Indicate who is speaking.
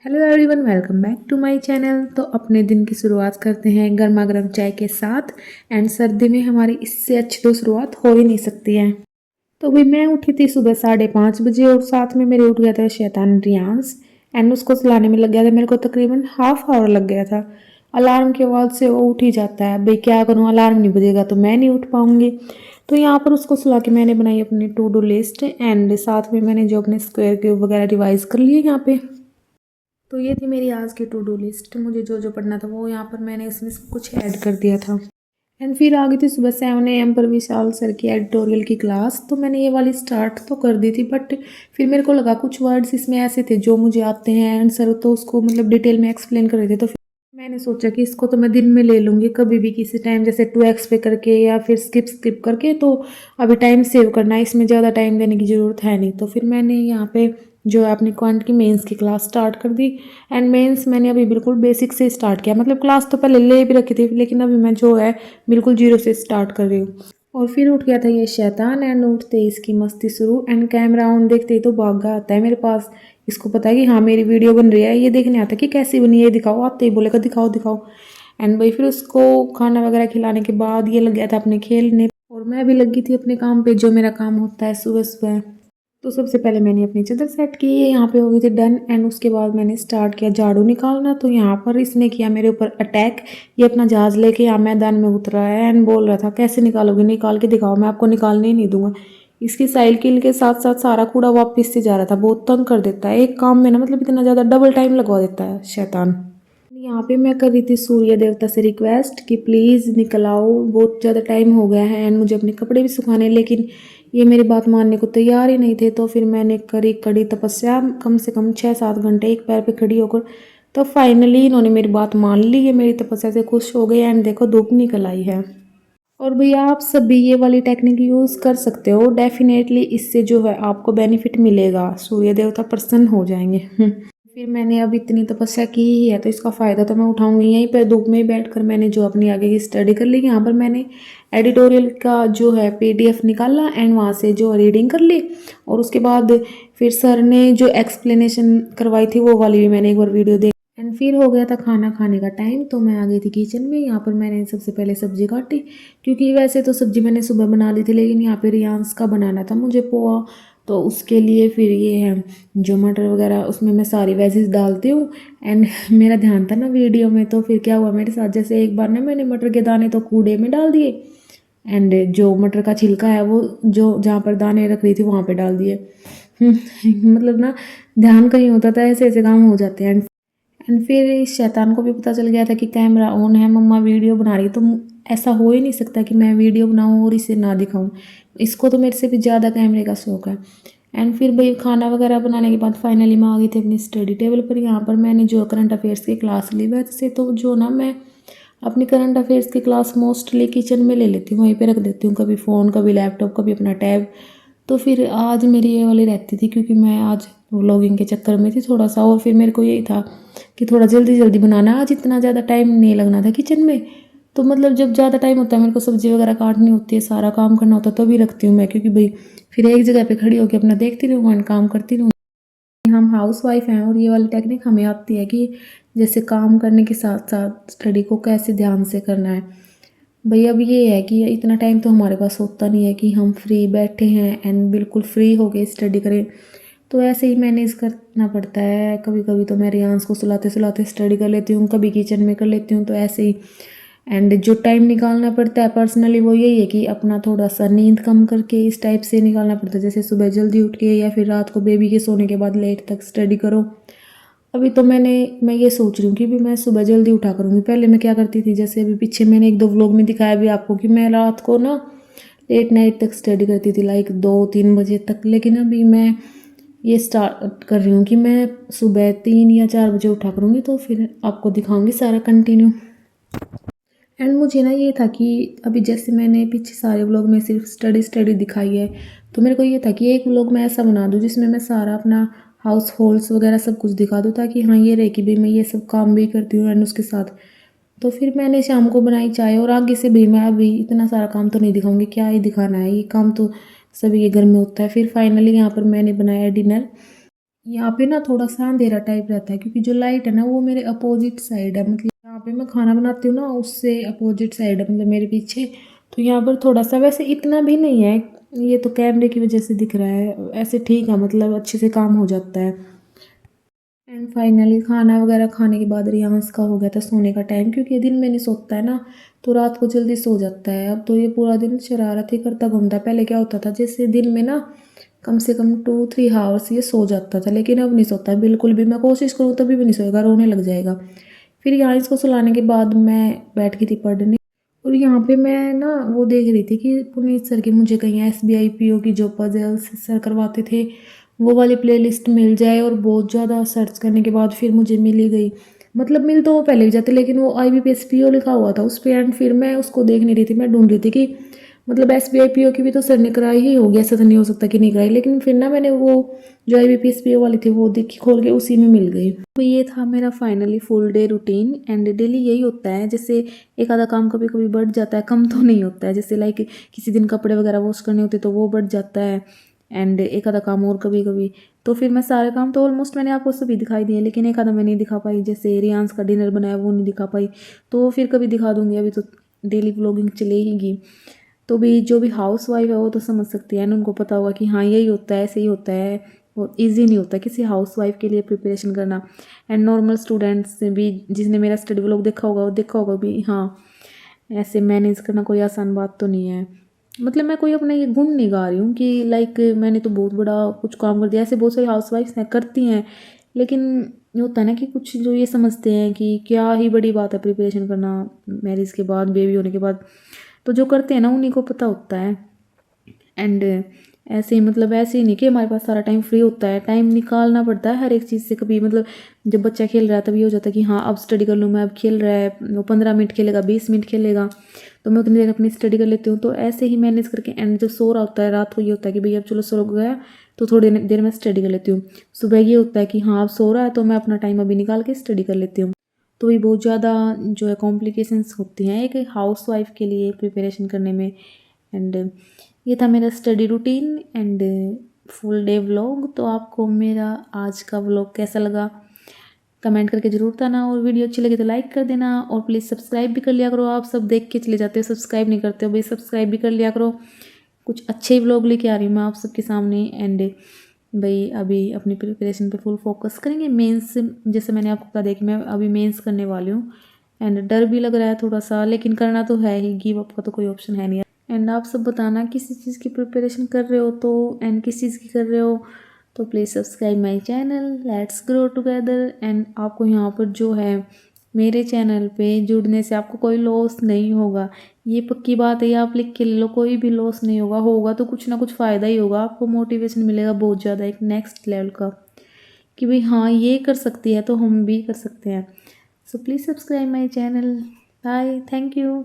Speaker 1: Hello everyone, welcome back to my channel. तो अपने दिन की शुरुआत करते हैं गर्मा गर्म चाय के साथ। एंड सर्दी में हमारी इससे अच्छी तो शुरुआत हो ही नहीं सकती है। तो भी मैं उठी थी सुबह 5:30 बजे और साथ में मेरे उठ गया था शैतान रियांस। एंड उसको सुलाने में लग गया था मेरे को तकरीबन हाफ आवर लग गया था। अलार्म की आवाज़ से वो उठ ही जाता है, भाई क्या करूँ, अलार्म नहीं बजेगा तो मैं नहीं उठ पाऊँगी। तो यहाँ पर उसको सुला के मैंने बनाई अपनी टू डू लिस्ट एंड साथ में मैंने जो अपने स्क्वायर क्यूब वगैरह रिवाइज कर लिए यहाँ पे। तो ये थी मेरी आज की टू डू लिस्ट। मुझे जो जो पढ़ना था वो यहाँ पर मैंने इसमें सब कुछ ऐड कर दिया था। एंड फिर आ गई थी सुबह 7 AM पर विशाल सर की एडिटोरियल की क्लास। तो मैंने ये वाली स्टार्ट तो कर दी थी, बट फिर मेरे को लगा कुछ वर्ड्स इसमें ऐसे थे जो मुझे आते हैं एंड सर तो उसको मतलब डिटेल में एक्सप्लेन कर रहे थे। तो फिर मैंने सोचा कि इसको तो मैं दिन में ले लूँगी कभी भी किसी टाइम, जैसे 2x पे करके या फिर स्किप करके। तो अभी टाइम सेव करना है, इसमें ज़्यादा टाइम देने की ज़रूरत है नहीं। तो फिर मैंने यहाँ पे जो है अपनी क्वांट की मेंस की क्लास स्टार्ट कर दी। एंड मेंस मैंने अभी बिल्कुल बेसिक से स्टार्ट किया, मतलब क्लास तो पहले ले भी रखी थी लेकिन अभी मैं जो है बिल्कुल जीरो से स्टार्ट कर रही हूँ। और फिर उठ गया था ये शैतान एंड उठते ही इसकी मस्ती शुरू। एंड कैमरा ऑन देखते ही तो भागा आता है मेरे पास। इसको पता है कि हाँ मेरी वीडियो बन रही है, ये देखने आता है कि कैसी बनी है दिखाओ, आते ही बोलेगा दिखाओ दिखाओ। एंड भाई फिर उसको खाना वगैरह खिलाने के बाद ये लग गया था अपने खेलने और मैं भी लगी थी अपने काम पे, जो मेरा काम होता है सुबह सुबह। तो सबसे पहले मैंने अपनी चादर सेट की, यहाँ पे हो गई थी डन। एंड उसके बाद मैंने स्टार्ट किया झाड़ू निकालना। तो यहाँ पर इसने किया मेरे ऊपर अटैक। ये अपना जहाज लेके यहाँ मैदान में उतरा है एंड बोल रहा था कैसे निकालोगे, निकाल के दिखाओ, मैं आपको निकालने ही नहीं दूंगा। इसकी साइकिल के साथ साथ सारा कूड़ा वापस से जा रहा था। बहुत तंग कर देता है एक काम में ना, मतलब इतना ज़्यादा डबल टाइम लगवा देता है शैतान। यहाँ पे मैं कर रही थी सूर्य देवता से रिक्वेस्ट कि प्लीज़ निकल आओ, बहुत ज़्यादा टाइम हो गया है एंड मुझे अपने कपड़े भी सुखाने हैं। लेकिन ये मेरी बात मानने को तैयार ही नहीं थे। तो फिर मैंने करी कड़ी तपस्या, कम से कम 6-7 घंटे एक पैर पे खड़ी होकर। तो फाइनली इन्होंने मेरी बात मान ली, ये मेरी तपस्या से खुश हो गए एंड देखो धूप निकल आई है। और भैया आप सभी ये वाली टेक्निक यूज़ कर सकते हो, डेफिनेटली इससे जो है आपको बेनिफिट मिलेगा, सूर्य देवता प्रसन्न हो जाएंगे। फिर मैंने अब इतनी तपस्या की ही है तो इसका फ़ायदा तो मैं उठाऊंगी। यहीं पर धूप में ही बैठकर मैंने जो अपनी आगे की स्टडी कर ली। यहाँ पर मैंने एडिटोरियल का जो है PDF निकाला एंड वहाँ से जो रीडिंग कर ली। और उसके बाद फिर सर ने जो एक्सप्लेनेशन करवाई थी वो वाली भी मैंने एक बार वीडियो देखी। एंड फिर हो गया था खाना खाने का टाइम। तो मैं आ गई थी किचन में। यहाँ पर मैंने सबसे पहले सब्जी काटी, क्योंकि वैसे तो सब्जी मैंने सुबह बना ली थी लेकिन यहाँ पे रियांस का बनाना था मुझे पोहा। तो उसके लिए फिर ये है जो मटर वगैरह उसमें मैं सारी वेजिस डालती हूँ। एंड मेरा ध्यान था ना वीडियो में, तो फिर क्या हुआ मेरे साथ, जैसे एक बार ना मैंने मटर के दाने तो कूड़े में डाल दिए एंड जो मटर का छिलका है वो जो जहाँ पर दाने रख रही थी वहाँ पे डाल दिए। मतलब ना ध्यान कहीं होता था, ऐसे ऐसे काम हो जाते हैं। एंड फिर इस शैतान को भी पता चल गया था कि कैमरा ऑन है, मम्मा वीडियो बना रही। तो ऐसा हो ही नहीं सकता कि मैं वीडियो बनाऊँ और इसे ना दिखाऊँ, इसको तो मेरे से भी ज़्यादा कैमरे का शौक है। एंड फिर भाई खाना वगैरह बनाने के बाद फाइनली मैं आ गई थी अपनी स्टडी टेबल पर। यहाँ पर मैंने जो करंट अफेयर्स की क्लास ली, वैसे तो जो ना मैं अपनी करंट अफेयर्स की क्लास मोस्टली किचन में ले लेती हूँ, वहीं पे रख देती हूँ, कभी फ़ोन कभी लैपटॉप कभी अपना टैब। तो फिर आज मेरी ये वाली रहती थी क्योंकि मैं आज व्लॉगिंग के चक्कर में थी थोड़ा सा। और फिर मेरे को यही था कि थोड़ा जल्दी जल्दी बनाना है, आज इतना ज़्यादा टाइम नहीं लगना था किचन में। तो मतलब जब ज़्यादा टाइम होता है मेरे को सब्ज़ी वगैरह काटनी होती है, सारा काम करना होता है, तभी रखती हूँ मैं, क्योंकि भाई फिर एक जगह पे खड़ी होकर अपना देखती रहूँ एंड काम करती रहूँ। हम हाउस वाइफ हैं और ये वाली टेक्निक हमें आती है कि जैसे काम करने के साथ साथ स्टडी को कैसे ध्यान से करना है। भाई अब ये है कि इतना टाइम तो हमारे पास होता नहीं है कि हम फ्री बैठे हैं एंड बिल्कुल फ्री हो गए स्टडी करें। तो ऐसे ही मैनेज करना पड़ता है। कभी कभी तो मैं रियांस को सुलाते सुलाते स्टडी कर लेती हूँ, कभी किचन में कर लेती हूँ, तो ऐसे ही। एंड जो टाइम निकालना पड़ता है पर्सनली वो यही है कि अपना थोड़ा सा नींद कम करके इस टाइप से निकालना पड़ता है, जैसे सुबह जल्दी उठ के या फिर रात को बेबी के सोने के बाद लेट तक स्टडी करो। अभी तो मैं ये सोच रही हूँ कि भी मैं सुबह जल्दी उठा करूँगी। पहले मैं क्या करती थी, जैसे अभी पीछे मैंने 1-2 व्लॉग में दिखाया भी आपको कि मैं रात को ना लेट नाइट तक स्टडी करती थी, लाइक 2-3 बजे तक। लेकिन अभी मैं ये स्टार्ट कर रही हूँ कि मैं सुबह 3 या 4 बजे उठा करूँगी। तो फिर आपको दिखाऊँगी सारा कंटिन्यू। एंड मुझे ना ये था कि अभी जैसे मैंने पीछे सारे व्लॉग में सिर्फ स्टडी स्टडी दिखाई है, तो मेरे को ये था कि एक व्लॉग मैं ऐसा बना दूँ जिसमें मैं सारा अपना हाउस होल्ड्स वगैरह सब कुछ दिखा दूँ, ताकि हाँ ये रहे कि भाई मैं ये सब काम भी करती हूँ एंड उसके साथ। तो फिर मैंने शाम को बनाई चाय और आगे से भी मैं अभी इतना सारा काम तो नहीं दिखाऊंगी, क्या ही दिखाना है, ये काम तो सभी के घर में होता है। फिर फाइनली यहाँ पर मैंने बनाया डिनर। यहाँ पे ना थोड़ा सा अंधेरा टाइप रहता है क्योंकि जो लाइट है ना वो मेरे अपोजिट साइड है, मतलब यहाँ पे मैं खाना बनाती हूँ ना उससे अपोजिट साइड है, मतलब मेरे पीछे। तो यहाँ पर थोड़ा सा, वैसे इतना भी नहीं है, ये तो कैमरे की वजह से दिख रहा है, ऐसे ठीक है, मतलब अच्छे से काम हो जाता है। एंड फाइनली खाना वगैरह खाने के बाद रियांस का हो गया था सोने का टाइम, क्योंकि ये दिन में नहीं सोता है ना, तो रात को जल्दी सो जाता है। अब तो ये पूरा दिन शरारत ही करता घूमता है। पहले क्या होता था, जैसे दिन में ना कम से कम 2-3 आवर्स ये सो जाता था, लेकिन अब नहीं सोता है बिल्कुल भी। मैं कोशिश करूँ तभी भी नहीं सोएगा, रोने लग जाएगा। फिर यहाँ इसको सुलाने के बाद मैं बैठ गई थी पढ़ने। और यहाँ पे मैं ना वो देख रही थी कि पुनीत सर की मुझे कहीं SBI PO की जो पजल्स सर करवाते थे वो वाली प्लेलिस्ट मिल जाए, और बहुत ज़्यादा सर्च करने के बाद फिर मुझे मिल ही गई। मतलब मिल तो वो पहले भी जाती, लेकिन वो IBPS PO लिखा हुआ था उस पर, एंड फिर मैं उसको देख नहीं रही थी, मैं ढूंढ रही थी कि मतलब SBI PO की भी तो सर ने कराई ही होगी, ऐसा तो नहीं हो सकता कि नहीं कराई। लेकिन फिर ना मैंने वो जो IBPS PO वाली थी वो देखी खोल के, उसी में मिल गई। तो ये था मेरा finally full day routine. And daily यही होता है, जैसे एक आधा काम कभी कभी बढ़ जाता है, कम तो नहीं होता है। जैसे लाइक किसी दिन कपड़े वगैरह वॉश करने होते तो वो बढ़ जाता है, एंड एक आधा काम और कभी कभी। तो फिर मैं सारे काम तो ऑलमोस्ट मैंने आपको सभी दिखाई दिए, लेकिन एक आधा मैं नहीं दिखा पाई, जैसे रियांस का डिनर बनाया वो नहीं दिखा पाई, तो फिर कभी दिखा दूंगी। अभी तो डेली व्लॉगिंग चलेगी, तो भी जो भी हाउस वाइफ है वो तो समझ सकती है ना, उनको पता होगा कि हाँ यही होता है, ऐसे ही होता है। वो ईजी नहीं होता किसी हाउस वाइफ के लिए प्रिपरेशन करना। एंड नॉर्मल स्टूडेंट्स भी, जिसने मेरा स्टडी व्लॉग देखा होगा वो देखा होगा भी, हाँ ऐसे मैनेज करना कोई आसान बात तो नहीं है। मतलब मैं कोई अपना ये गुण नहीं गा रही हूँ कि लाइक मैंने तो बहुत बड़ा कुछ काम कर दिया, ऐसे बहुत सारी हाउस वाइफ्स हैं करती हैं। लेकिन ये होता है ना कि कुछ जो ये समझते हैं कि क्या ही बड़ी बात है प्रिपरेशन करना मैरिज के बाद, बेबी होने के बाद। तो जो करते हैं ना उन्हीं को पता होता है। एंड ऐसे ही, मतलब ऐसे ही नहीं कि हमारे पास सारा टाइम फ्री होता है, टाइम निकालना पड़ता है हर एक चीज़ से। कभी मतलब जब बच्चा खेल रहा है तभी हो जाता है कि हाँ अब स्टडी कर लूँ मैं, अब खेल रहा है वो 15 मिनट खेलेगा, 20 मिनट खेलेगा, तो मैं उतनी देर अपनी स्टडी कर लेती हूँ। तो ऐसे ही मैनेज करके, एंड जब सो रहा होता है रात को ये होता है कि भैया अब चलो सो गया तो थोड़ी देर में स्टडी कर लेती हूँ। सुबह ये होता है कि हाँ अब सो रहा है तो मैं अपना टाइम अभी निकाल के स्टडी कर लेती हूँ। तो ये बहुत ज़्यादा जो है कॉम्प्लिकेशंस होती हैं एक हाउस वाइफ के लिए प्रिपरेशन करने में। एंड ये था मेरा study routine and full day vlog. तो आपको मेरा आज का व्लॉग कैसा लगा कमेंट करके ज़रूर बताना, और वीडियो अच्छी लगी तो लाइक कर देना, और प्लीज़ सब्सक्राइब भी कर लिया करो। आप सब देख के चले जाते हो, सब्सक्राइब नहीं करते हो भाई, सब्सक्राइब भी कर लिया करो। कुछ अच्छे व्लॉग लेके आ रही हूँ मैं आप सबके सामने। एंड भाई अभी अपनी प्रिपरेशन पे फुल फोकस करेंगे। मेंस जैसे मैंने आपको बता दिया कि मैं अभी मेंस करने वाली हूँ, एंड डर भी लग रहा है थोड़ा सा, लेकिन करना तो है ही, गिव अप का तो कोई ऑप्शन है नहीं। एंड आप सब बताना किसी चीज़ की प्रिपरेशन कर रहे हो तो, एंड किस चीज़ की कर रहे हो तो please subscribe my channel, let's grow together. And आपको यहाँ पर जो है मेरे चैनल पे जुड़ने से आपको कोई लॉस नहीं होगा, ये पक्की बात है, ये आप लिख के ले लो, कोई भी लॉस नहीं होगा। होगा तो कुछ ना कुछ फ़ायदा ही होगा, आपको मोटिवेशन मिलेगा बहुत ज़्यादा, एक नेक्स्ट लेवल का, कि भाई हाँ ये कर सकती है तो हम भी कर सकते हैं। So please subscribe my channel. Bye, thank you.